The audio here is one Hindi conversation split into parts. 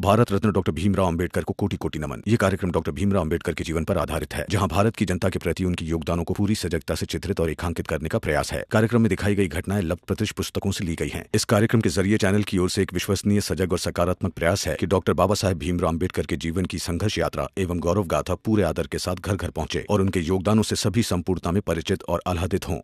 भारत रत्न डॉक्टर भीमराव अंबेडकर को कोटि कोटि नमन। ये कार्यक्रम डॉक्टर भीमराव अंबेडकर के जीवन पर आधारित है, जहां भारत की जनता के प्रति उनके योगदानों को पूरी सजगता से चित्रित और रेखांकित करने का प्रयास है। कार्यक्रम में दिखाई गई घटनाएं लब्ध प्रतिष्ठ पुस्तकों से ली गई हैं। इस कार्यक्रम के जरिए चैनल की ओर से एक विश्वसनीय, सजग और सकारात्मक प्रयास है कि डॉक्टर बाबा साहेब भीमराव अंबेडकर के जीवन की संघर्ष यात्रा एवं गौरव गाथा पूरे आदर के साथ घर घर पहुंचे और उनके योगदानों से सभी संपूर्णता में परिचित और आह्लादित हों।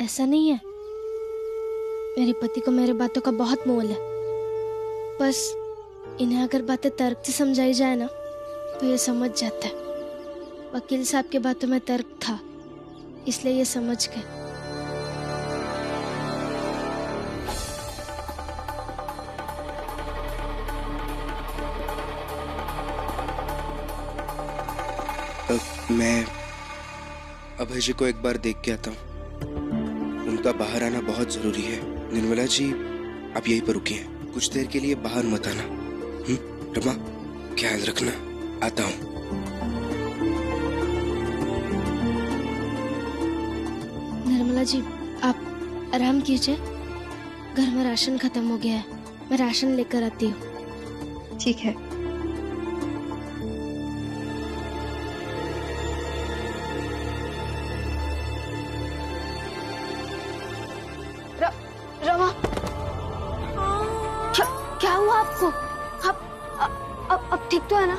ऐसा नहीं है, मेरे पति को मेरे बातों का बहुत मोल है। बस इन्हें अगर बातें तर्क से समझाई जाए ना तो ये समझ जाता है। वकील साहब की बातों में तर्क था, इसलिए ये समझ गए। मैं अभय जी को एक बार देख के आता हूँ। उनका बाहर आना बहुत जरूरी है। निर्मला जी, आप यहीं पर रुकिए, कुछ देर के लिए बाहर मत आना। रमा, ख्याल रखना, आता हूँ। निर्मला जी, आप आराम कीजिए, घर में राशन खत्म हो गया है, मैं राशन लेकर आती हूँ। ठीक है। रमा, क्या हुआ आपको? अब ठीक तो है ना?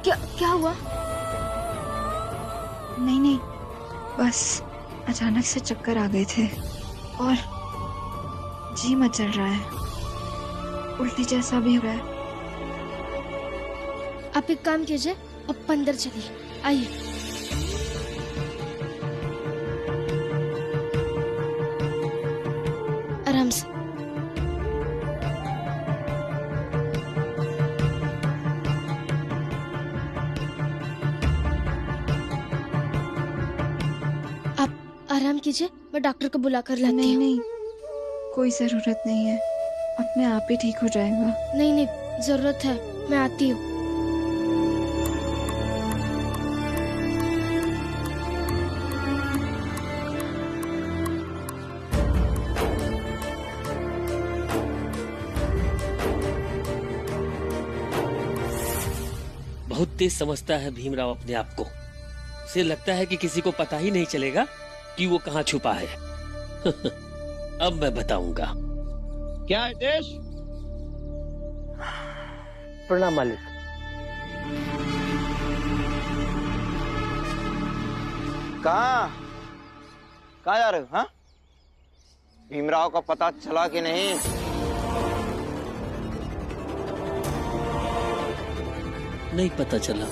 क्या हुआ? नहीं, बस अचानक से चक्कर आ गए थे और जी मचल रहा है, उल्टी जैसा भी हो रहा है। आप एक काम कीजिए, अब अंदर चलिए, आइए। आराम से। आप आराम कीजिए, मैं डॉक्टर को बुला कर लाती हूँ। नहीं, कोई जरूरत नहीं है, अपने आप ही ठीक हो जाएगा। नहीं, जरूरत है, मैं आती हूँ। बहुत तेज समझता है भीमराव अपने आप को। उसे लगता है कि किसी को पता ही नहीं चलेगा कि वो कहाँ छुपा है। अब मैं बताऊंगा। क्या है देश? प्रणाम मालिक। कहाँ जा रहे हो? हाँ, भीमराव का पता चला कि नहीं? नहीं पता चला।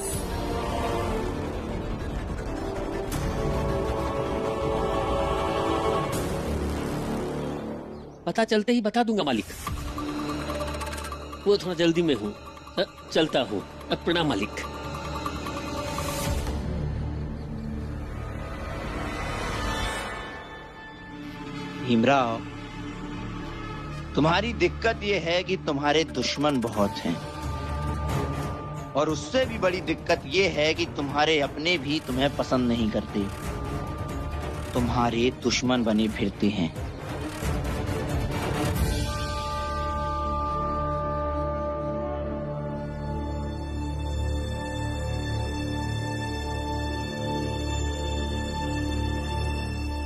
पता चलते ही बता दूंगा मालिक। वो थोड़ा जल्दी में हूँ, चलता हूँ। प्रणाम मालिक। भीमराव, तुम्हारी दिक्कत ये है कि तुम्हारे दुश्मन बहुत हैं, और उससे भी बड़ी दिक्कत ये है कि तुम्हारे अपने भी तुम्हें पसंद नहीं करते, तुम्हारे दुश्मन बने फिरते हैं।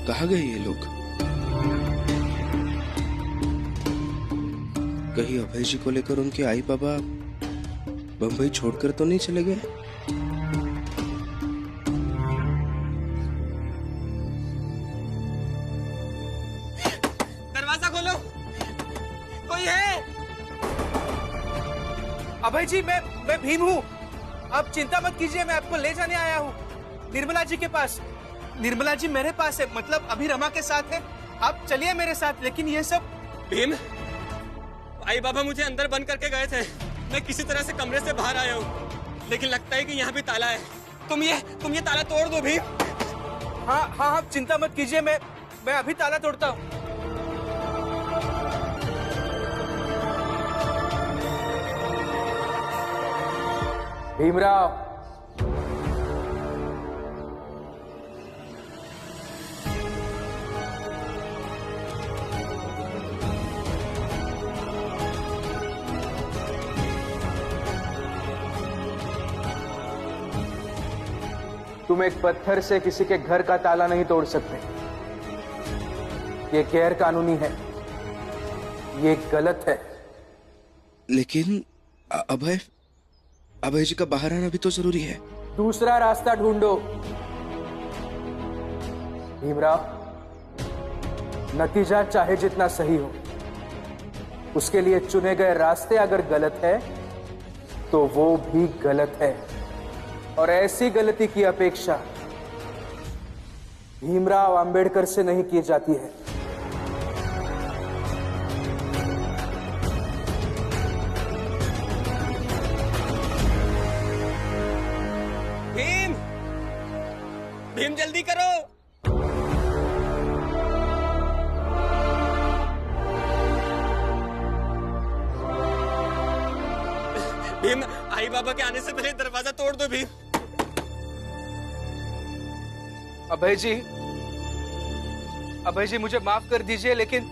कहाँ गए ये लोग? कहीं अभय जी को लेकर उनके आई बाबा बंबई छोड़कर तो नहीं चले गए? दरवाजा खोलो, कोई है? अभय जी, मैं भीम हूँ। आप चिंता मत कीजिए, मैं आपको ले जाने आया हूँ निर्मला जी के पास। निर्मला जी मेरे पास है, मतलब अभी रमा के साथ है। आप चलिए मेरे साथ। लेकिन ये सब भीम, आई बाबा मुझे अंदर बंद करके गए थे। मैं किसी तरह से कमरे से बाहर आया हूँ, लेकिन लगता है कि यहाँ भी ताला है। तुम ये ताला तोड़ दो भीम। हाँ, आप चिंता मत कीजिए, मैं अभी ताला तोड़ता हूँ। भीमराव, तुम एक पत्थर से किसी के घर का ताला नहीं तोड़ सकते। ये गैर कानूनी है, ये गलत है। लेकिन अभय जी का बाहर आना भी तो जरूरी है। दूसरा रास्ता ढूंढो भीमराव। नतीजा चाहे जितना सही हो, उसके लिए चुने गए रास्ते अगर गलत है तो वो भी गलत है, और ऐसी गलती की अपेक्षा भीमराव अंबेडकर से नहीं की जाती है। भीम जल्दी करो। भीम, आई बाबा के आने से पहले दरवाजा तोड़ दो भीम। अभय जी मुझे माफ कर दीजिए, लेकिन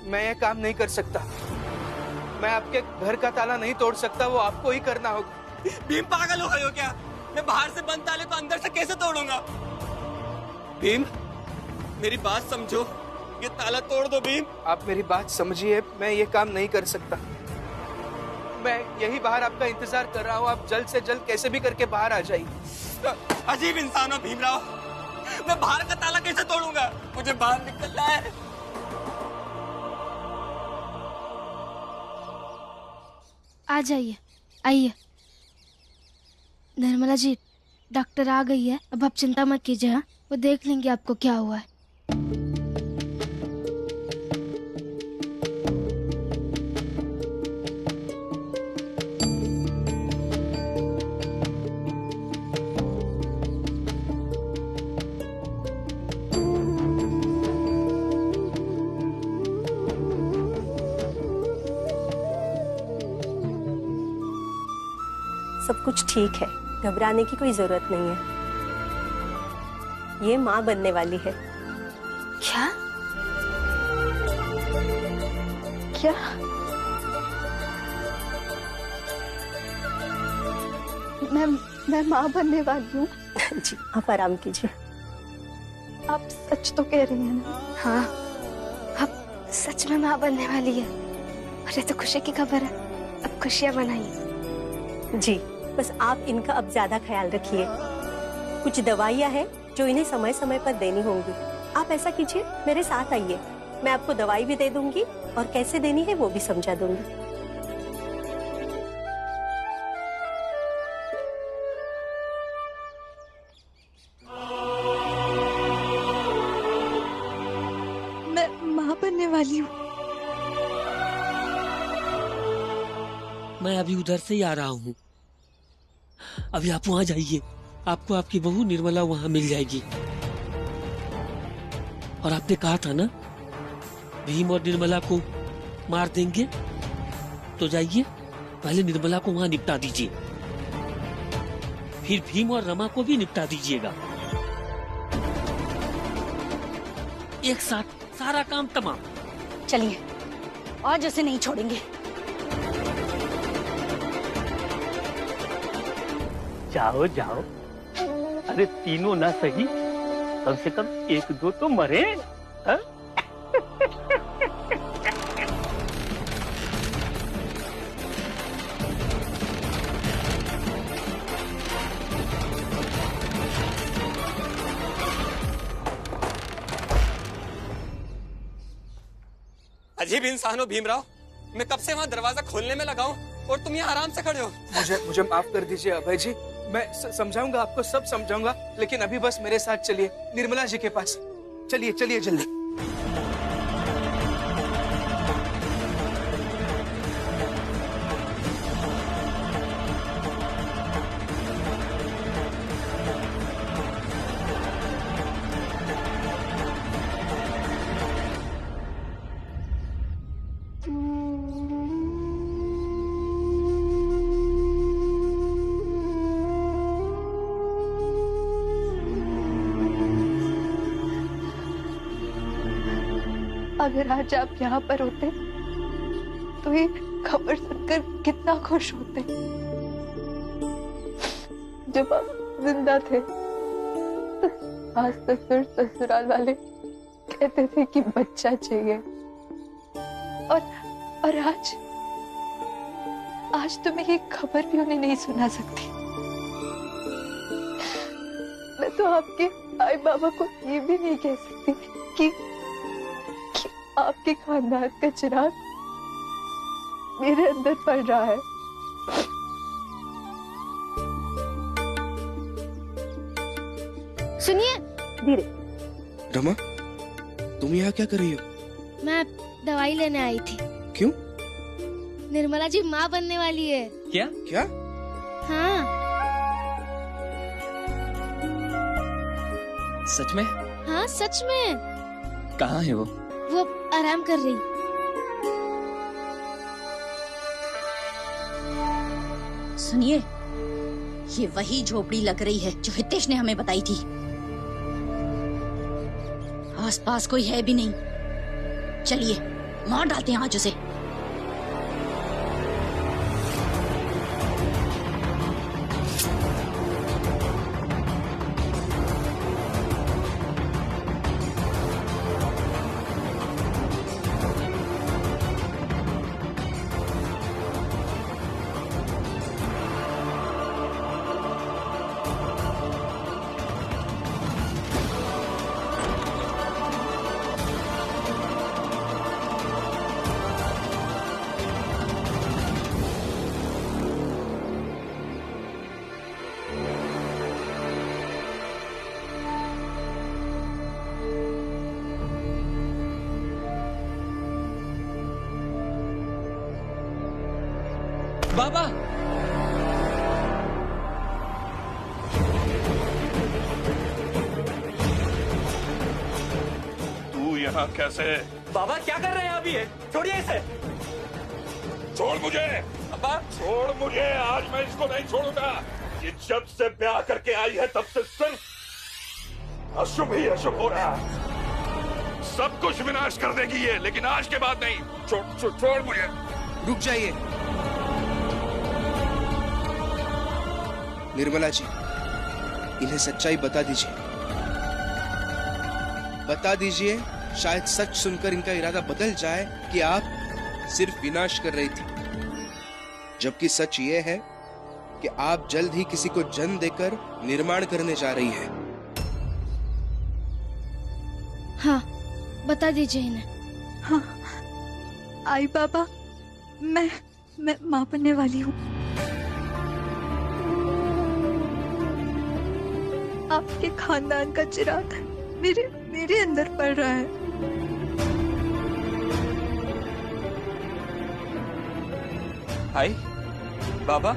मैं ये काम नहीं कर सकता। मैं आपके घर का ताला नहीं तोड़ सकता, वो आपको ही करना होगा। भीम पागल हो गए हो क्या? मैं बाहर से बंद ताले को अंदर से कैसे तोड़ूंगा? भीम मेरी बात समझो, ये ताला तोड़ दो भीम। आप मेरी बात समझिए, मैं ये काम नहीं कर सकता। मैं यही बाहर आपका इंतजार कर रहा हूँ, आप जल्द से जल्द कैसे भी करके बाहर आ जाइए। अजीब इंसान हो भीमराव, मैं बाहर का ताला कैसे तोड़ूंगा? मुझे बाहर निकलना है। आ जाइए, आइए। निर्मला जी, डॉक्टर आ गई है, अब आप चिंता मत कीजिए। हाँ, वो देख लेंगे आपको क्या हुआ है। सब कुछ ठीक है, घबराने की कोई जरूरत नहीं है। ये माँ बनने वाली है। क्या? क्या? मैं माँ बनने वाली हूँ? जी, आप आराम कीजिए। आप सच तो कह रही हैं ना? हाँ, अब सच में माँ बनने वाली है। अरे तो खुशी की खबर है, अब खुशियाँ मनाइए। जी, बस आप इनका अब ज्यादा ख्याल रखिए। कुछ दवाइयाँ हैं जो इन्हें समय समय पर देनी होंगी। आप ऐसा कीजिए, मेरे साथ आइए, मैं आपको दवाई भी दे दूंगी और कैसे देनी है वो भी समझा दूंगी। मैं माँ बनने वाली हूँ। मैं अभी उधर से ही आ रहा हूँ। अभी आप वहाँ जाइए, आपको आपकी बहू निर्मला वहाँ मिल जाएगी। और आपने कहा था ना भीम और निर्मला को मार देंगे, तो जाइए पहले निर्मला को वहाँ निपटा दीजिए, फिर भीम और रमा को भी निपटा दीजिएगा। एक साथ सारा काम तमाम। चलिए, आज उसे नहीं छोड़ेंगे। जाओ जाओ, अरे तीनों ना सही, कम से कम एक दो तो मरे। हा? अजीब इंसान हो भीमराव, मैं कब से वहाँ दरवाजा खोलने में लगा हूँ और तुम यहाँ आराम से खड़े हो। मुझे माफ कर दीजिए अभय जी, मैं समझाऊंगा, आपको सब समझाऊंगा, लेकिन अभी बस मेरे साथ चलिए निर्मला जी के पास। चलिए चलिए जल्दी। अगर आज आप यहाँ पर होते तो ये खबर सुनकर कितना खुश होते। जब आप जिंदा थे आज ससुर ससुराल वाले कहते थे कि बच्चा चाहिए, और आज तो मैं ये खबर भी उन्हें नहीं सुना सकती। मैं तो आपके आई बाबा को ये भी नहीं कह सकती कि आपके खानदान का चिराग मेरे अंदर पड़ रहा है। सुनिए। धीरे। रमा, तुम यहाँ क्या कर रही हो? मैं दवाई लेने आई थी। क्यों? निर्मला जी माँ बनने वाली है। क्या? क्या? हाँ। सच में? हाँ सच में। कहाँ है वो? वो आराम कर रही। सुनिए, ये वही झोपड़ी लग रही है जो हितेश ने हमें बताई थी। आसपास कोई है भी नहीं। चलिए मार डालते हैं आज उसे। बाबा, तू यहाँ कैसे? बाबा क्या कर रहे हैं अभी? छोड़िए इसे। छोड़ मुझे। अब्बा छोड़ मुझे, आज मैं इसको नहीं छोड़ूंगा। ये जब से ब्याह करके आई है तब से सिर्फ अशुभ ही अशुभ हो रहा है। सब कुछ विनाश कर देगी ये, लेकिन आज के बाद नहीं। छोड़ मुझे। रुक जाइए। निर्मला जी, इन्हें सच्चाई बता दीजिए। बता दीजिए, शायद सच सुनकर इनका इरादा बदल जाए कि आप सिर्फ विनाश कर रही थी, जबकि सच ये है कि आप जल्द ही किसी को जन्म देकर निर्माण करने जा रही हैं। हाँ, बता दीजिए इन्हें। हाँ, आई बाबा, मैं माँ बनने वाली हूँ। आपके खानदान का चिराग मेरे अंदर पड़ रहा है। भाई, बाबा,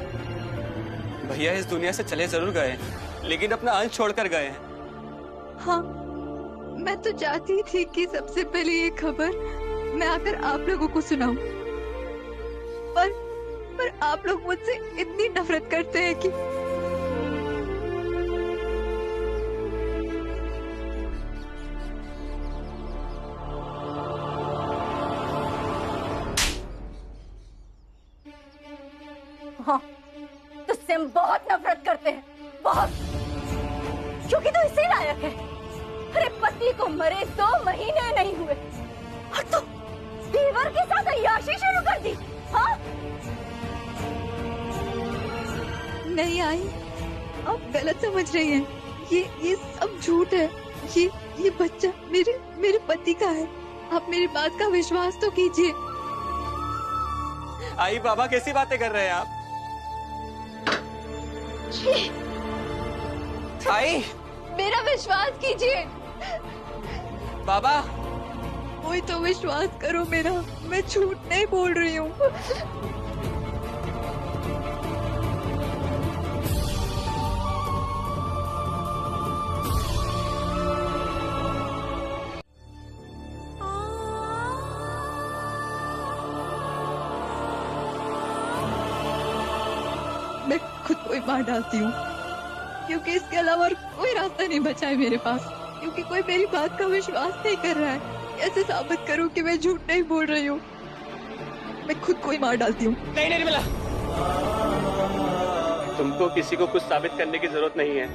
भैया इस दुनिया से चले जरूर गए हैं, लेकिन अपना अंश छोड़कर गए हैं। हाँ, मैं तो चाहती थी कि सबसे पहले ये खबर मैं आकर आप लोगों को सुनाऊं, पर आप लोग मुझसे इतनी नफरत करते हैं कि हाँ, तुझसे हम बहुत नफरत करते हैं, बहुत, क्योंकि तू इसी लायक है। अरे पति को मरे 2 महीने नहीं हुए और तू दीवर के साथ अय्याशी शुरू कर दी। हाँ? नहीं आई, आप गलत समझ रही हैं। ये सब झूठ है। ये बच्चा मेरे पति का है। आप मेरी बात का विश्वास तो कीजिए। आई बाबा, कैसी बातें कर रहे हैं आप? आई, मेरा विश्वास कीजिए। बाबा, कोई तो विश्वास करो मेरा, मैं झूठ नहीं बोल रही हूँ। मैं खुद को ही मार डालती हूँ, क्योंकि इसके अलावा और कोई रास्ता नहीं बचा है मेरे पास, क्योंकि कोई मेरी बात का विश्वास नहीं कर रहा है। कैसे साबित करूं कि मैं झूठ नहीं बोल रही हूँ? मैं खुद को ही मार डालती हूँ। नहीं निर्मला, तुमको किसी को कुछ साबित करने की जरूरत नहीं है।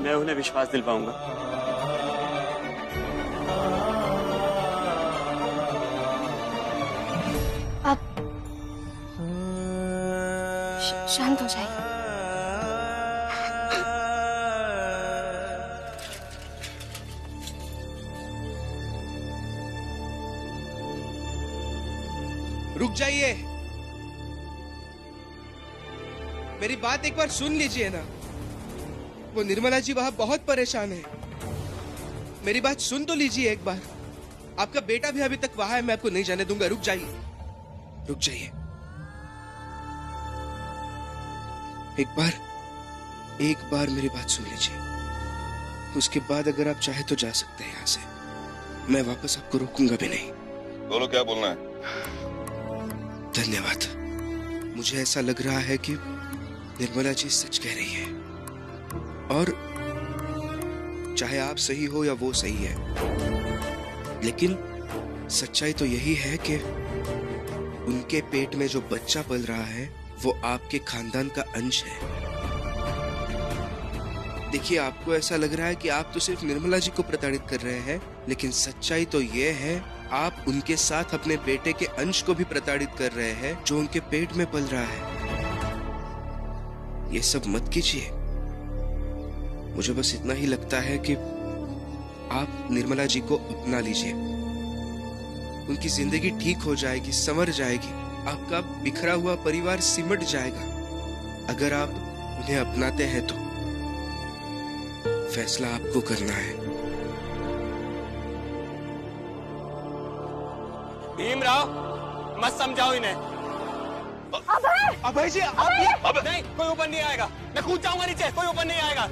मैं उन्हें विश्वास दिलवाऊंगा। आप शांत हो जाइए। रुक जाइए, मेरी बात एक बार सुन लीजिए ना। वो निर्मला जी वहां बहुत परेशान है, मेरी बात सुन तो लीजिए एक बार। आपका बेटा भी अभी तक वहां है, मैं आपको नहीं जाने दूंगा। रुक जाइए, रुक जाइए। एक बार मेरी बात सुन लीजिए, उसके बाद अगर आप चाहे तो जा सकते हैं यहाँ से। मैं वापस आपको रोकूंगा भी नहीं। बोलो क्या बोलना है। धन्यवाद। मुझे ऐसा लग रहा है कि निर्मला जी सच कह रही है, और चाहे आप सही हो या वो सही है, लेकिन सच्चाई तो यही है कि उनके पेट में जो बच्चा पल रहा है वो आपके खानदान का अंश है। देखिए, आपको ऐसा लग रहा है कि आप तो सिर्फ निर्मला जी को प्रताड़ित कर रहे हैं, लेकिन सच्चाई तो ये है आप उनके साथ अपने बेटे के अंश को भी प्रताड़ित कर रहे हैं जो उनके पेट में पल रहा है। ये सब मत कीजिए। मुझे बस इतना ही लगता है कि आप निर्मला जी को अपना लीजिए। उनकी जिंदगी ठीक हो जाएगी, संवर जाएगी, आपका बिखरा हुआ परिवार सिमट जाएगा। अगर आप उन्हें अपनाते हैं तो फैसला आपको करना है। भीमराव, मत समझाओ इन्हें। अभय जी, आप नहीं, कोई ऊपर नहीं आएगा। मैं कूद जाऊंगा नीचे, कोई ऊपर नहीं आएगा।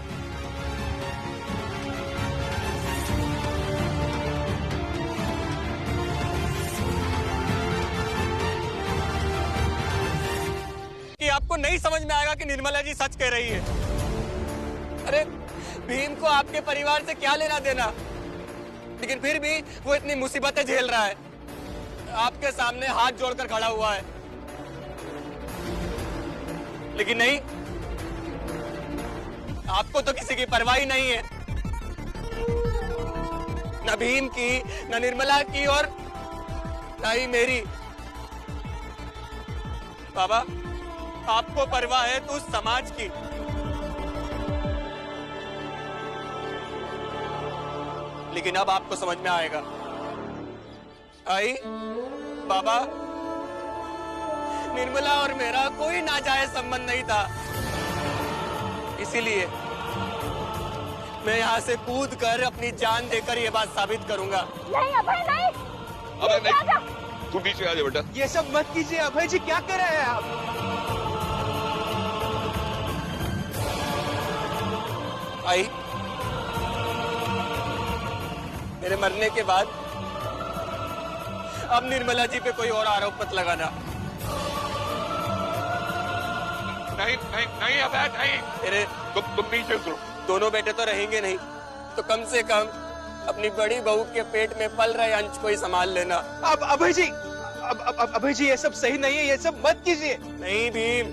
कि आपको नहीं समझ में आएगा कि निर्मला जी सच कह रही है। अरे भीम को आपके परिवार से क्या लेना देना, लेकिन फिर भी वो इतनी मुसीबतें झेल रहा है, आपके सामने हाथ जोड़कर खड़ा हुआ है। लेकिन नहीं, आपको तो किसी की परवाह ही नहीं है, न भीम की, न निर्मला की, और न ही मेरी। बाबा, आपको परवाह है तो उस समाज की। लेकिन अब आपको समझ में आएगा। आई बाबा, निर्मला और मेरा कोई नाजायज संबंध नहीं था, इसीलिए मैं यहाँ से कूद कर अपनी जान देकर ये बात साबित करूंगा। नहीं अभय, नहीं। अबे नहीं, तू पीछे आ जा बेटा। ये सब मत कीजिए अभय जी, क्या कर रहे हैं आप? आई, मेरे मरने के बाद अब निर्मला जी पे कोई और आरोप मत लगाना। नहीं नहीं नहीं अभय, नहीं। मेरे तुम नीचे उतरो। दोनों बेटे तो रहेंगे नहीं, तो कम से कम अपनी बड़ी बहू के पेट में पल रहे अंश को ही संभाल लेना। अब अभय जी, अभय जी, ये सब सही नहीं है, ये सब मत कीजिए। नहीं भीम,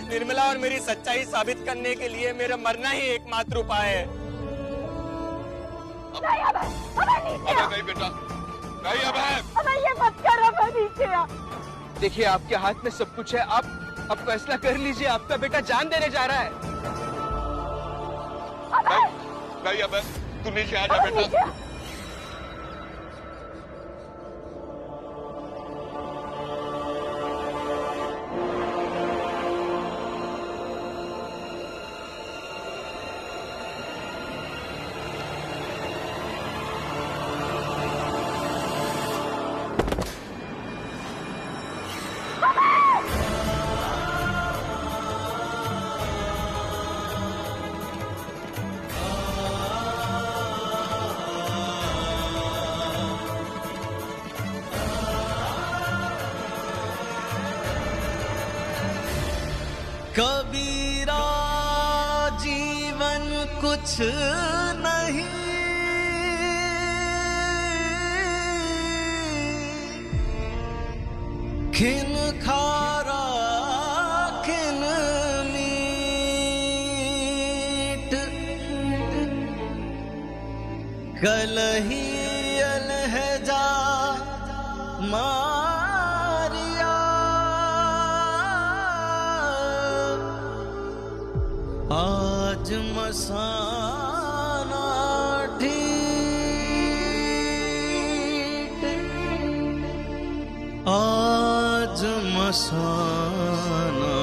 निर्मला और मेरी सच्चाई साबित करने के लिए मेरा मरना ही एकमात्र उपाय है। नहीं अभय, अभय नीचे आ। नहीं बेटा, नहीं अभय। अभय ये मत कर, अभय नीचे आ। देखिए, आपके हाथ में सब कुछ है, आप अब फैसला कर लीजिए। आपका बेटा जान देने जा रहा है। नहीं अभय, तू नीचे आ जा बेटा। कबीरा जीवन कुछ नहीं, खिन खारा खिन मीठ कल ही अलहजा मारिया, आज मसाना ठीक, आज मसाना